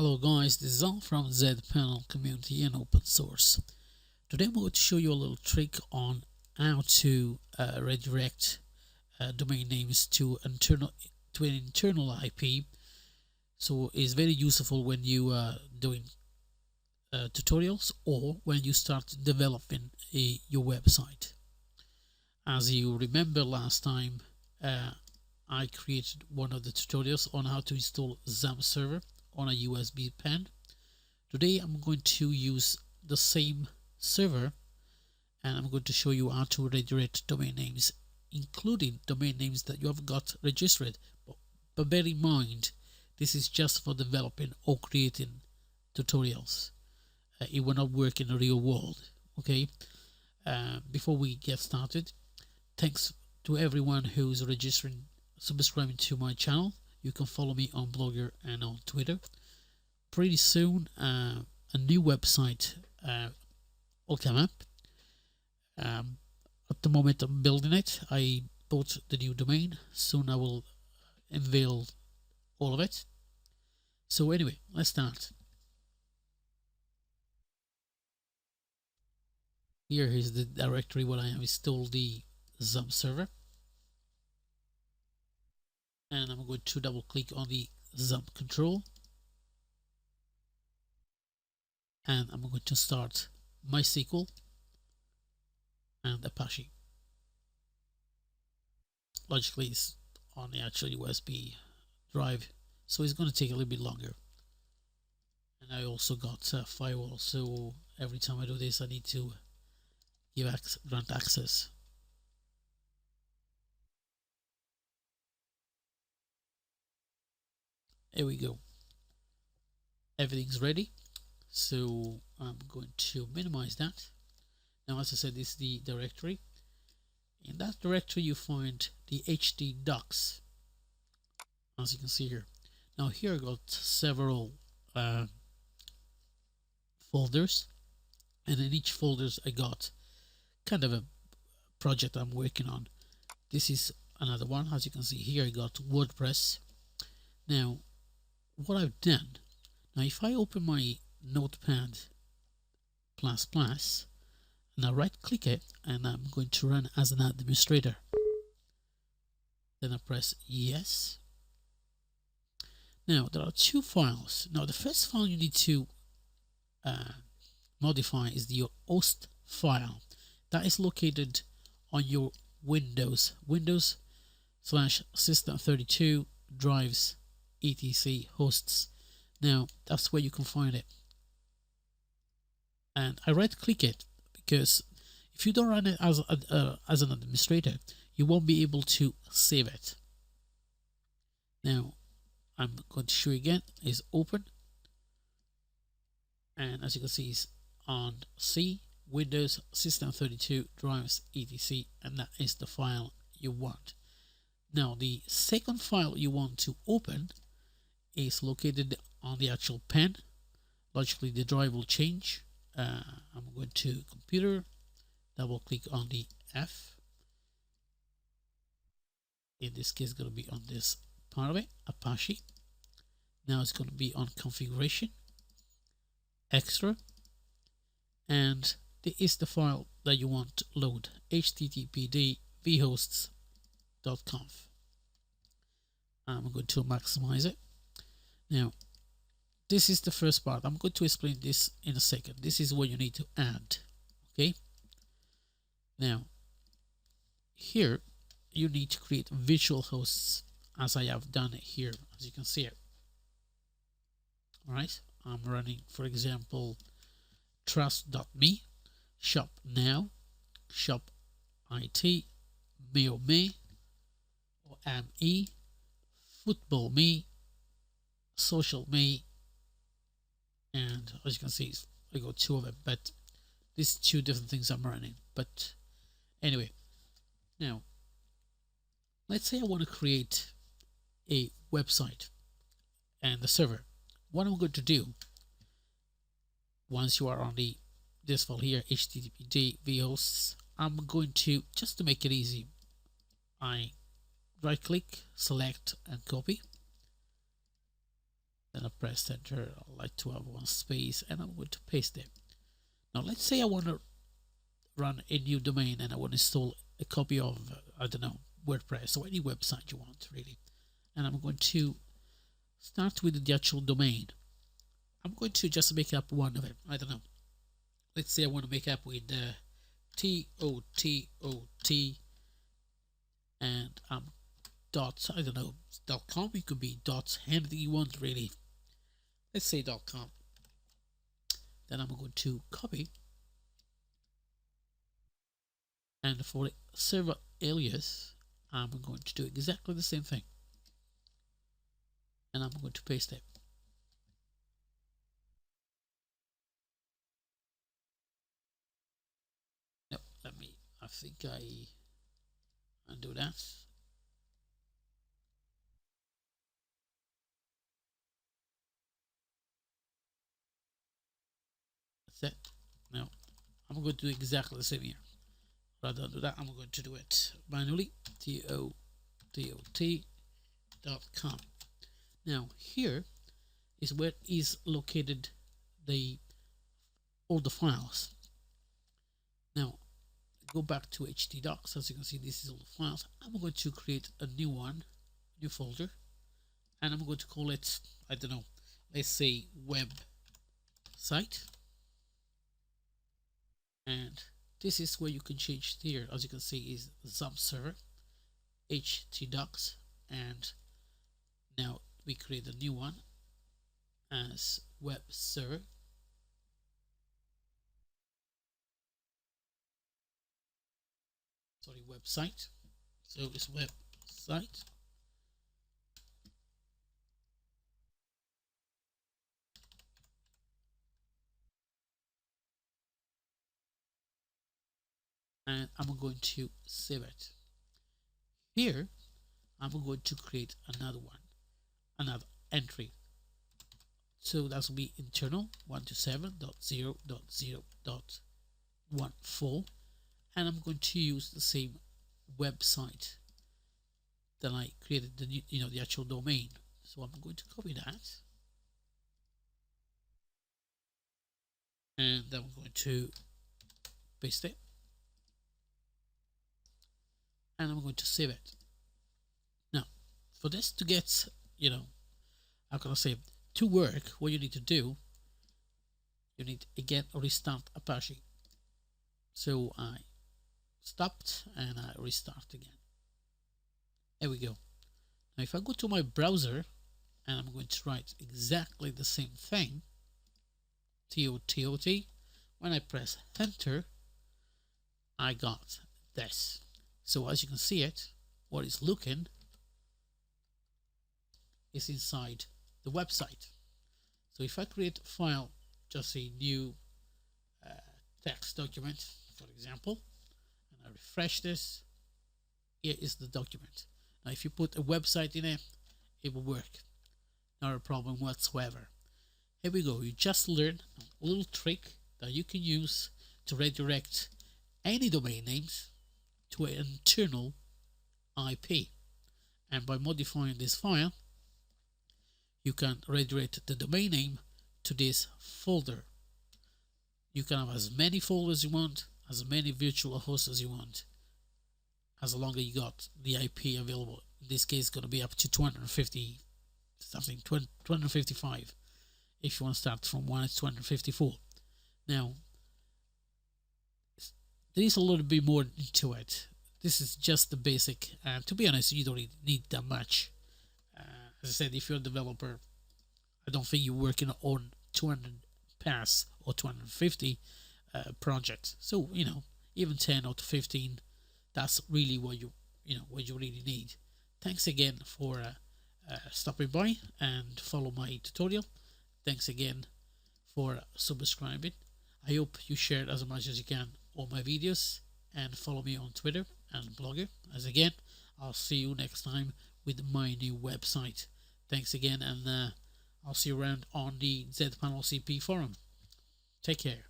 Hello guys, this is Al from zPanel Community and Open Source. Today I'm going to show you a little trick on how to redirect domain names to an internal IP. So it's very useful when you are doing tutorials or when you start developing your website. As you remember last time, I created one of the tutorials on how to install webserver on a USB pen. Today I'm going to use the same server and I'm going to show you how to redirect domain names, including domain names that you have got registered. But bear in mind, this is just for developing or creating tutorials. It will not work in the real world. Okay. Before we get started, thanks to everyone who's registering, subscribing to my channel. You can follow me on Blogger and on Twitter. Pretty soon a new website will come up. At the moment I'm building it. I bought the new domain. Soon I will unveil all of it. So anyway, let's start. Here is the directory where I have installed the webserver. And I'm going to double click on the XAMPP control, and I'm going to start MySQL and Apache. Logically it's on the actual USB drive, so it's going to take a little bit longer. And I also got a firewall, so every time I do this I need to grant access. Here we go. Everything's ready. So I'm going to minimize that. Now, as I said, this is the directory. In that directory you find the HD docs, as you can see here. Now here I got several folders, and in each folders I got kind of a project I'm working on. This is another one. As you can see here, I got WordPress. Now what I've done, now if I open my Notepad++ and I right click it and I'm going to run as an administrator, then I press yes. Now there are two files. Now the first file you need to modify is the host file that is located on your Windows /system32 drives etc hosts. Now that's where you can find it, and I right click it because if you don't run it as an administrator, you won't be able to save it. Now I'm going to show you again. Is open, and as you can see it's on C, Windows system32 drives etc, and that is the file you want. Now the second file you want to open is located on the actual pen. Logically the drive will change. I'm going to computer, double click on the F. In this case it's going to be on this part of it, Apache. Now it's going to be on configuration, extra, and this is the file that you want to load, httpd vhosts.conf. I'm going to maximize it. Now this is the first part. I'm going to explain this in a second. This is what you need to add. Okay, now here you need to create virtual hosts, as I have done it here, as you can see it. Alright, I'm running, for example, trust.me, shop now, shop it, mail me, or me, football me, social me, and as you can see I got two of them, but these two different things I'm running. But anyway, now let's say I want to create a website and the server. What I'm going to do, once you are on this file here, httpd vhosts, I'm going to, just to make it easy, I right click, select and copy. Then I press enter. I like to have one space, and I'm going to paste it. Now let's say I want to run a new domain and I want to install a copy of I don't know, WordPress or any website you want really. And I'm going to start with the actual domain. I'm going to just make up one of it. I don't know. Let's say I want to make up with TOTOT and dot, I don't know, .com. It could be dot, anything you want really. Let's say .com. Then I'm going to copy, and for the server alias I'm going to do exactly the same thing, and I'm going to paste it. No, I think I undo that. That's it. Now I'm going to do exactly the same here. Rather than do that, I'm going to do it manually. TOTOT.com. Now here is where is located all the files. Now go back to htdocs. As you can see, this is all the files. I'm going to create a new one, new folder, and I'm going to call it, I don't know, let's say website. And this is where you can change here. As you can see, is webserver, htdocs, and now we create a new one as webserver. Sorry, website. So it's website. And I'm going to save it. Here, I'm going to create another one, another entry. So that will be internal 127.0.0.14, and I'm going to use the same website that I created the actual domain. So I'm going to copy that, and I'm going to paste it, and I'm going to save it. Now, for this to get, how can I say, to work, what you need to do, you need again restart Apache. So I stopped and I restart again. There we go. Now if I go to my browser and I'm going to write exactly the same thing, TOTOT, when I press enter, I got this. So as you can see it, what is looking is inside the website. So if I create a file, just a new text document, for example, and I refresh this, here is the document. Now if you put a website in it, it will work. Not a problem whatsoever. Here we go. You just learned a little trick that you can use to redirect any domain names to an internal IP. And by modifying this file, you can redirect the domain name to this folder. You can have as many folders you want, as many virtual hosts as you want, as long as you got the IP available. In this case, it's going to be up to 250 something, 255. If you want to start from 1, it's 254. Now, there is a little bit more into it. This is just the basic, and to be honest, you don't really need that much. As I said, if you're a developer, I don't think you're working on 200 pass or 250 projects. So even 10 or 15, that's really what you really need. Thanks again for stopping by and follow my tutorial. Thanks again for subscribing. I hope you share as much as you can all my videos and follow me on Twitter and Blogger. As again, I'll see you next time with my new website. Thanks again, and I'll see you around on the zPanel CP forum. Take care.